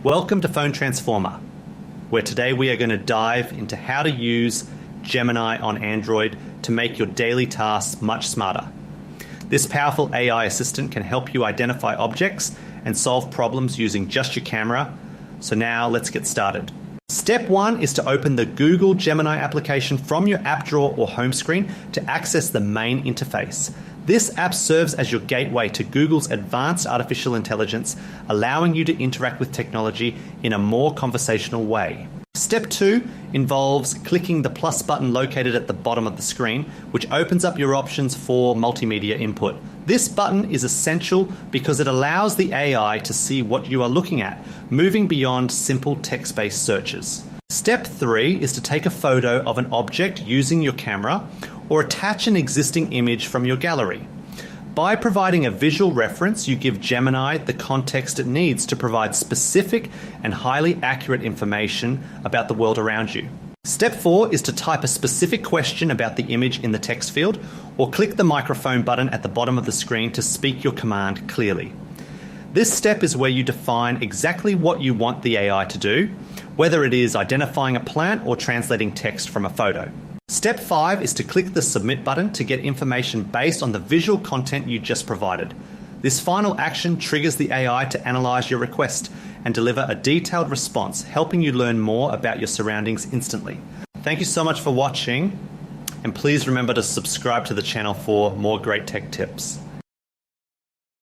Welcome to Phone Transformer, where today we are going to dive into how to use Gemini on Android to make your daily tasks much smarter. This powerful AI assistant can help you identify objects and solve problems using just your camera. So now let's get started. Step 1 is to open the Google Gemini application from your app drawer or home screen to access the main interface. This app serves as your gateway to Google's advanced artificial intelligence, allowing you to interact with technology in a more conversational way. Step 2 involves clicking the plus button located at the bottom of the screen, which opens up your options for multimedia input. This button is essential because it allows the AI to see what you are looking at, moving beyond simple text-based searches. Step 3 is to take a photo of an object using your camera or attach an existing image from your gallery. By providing a visual reference, you give Gemini the context it needs to provide specific and highly accurate information about the world around you. Step 4 is to type a specific question about the image in the text field or click the microphone button at the bottom of the screen to speak your command clearly. This step is where you define exactly what you want the AI to do, whether it is identifying a plant or translating text from a photo. Step 5 is to click the submit button to get information based on the visual content you just provided. This final action triggers the AI to analyze your request and deliver a detailed response, helping you learn more about your surroundings instantly. Thank you so much for watching, and please remember to subscribe to the channel for more great tech tips.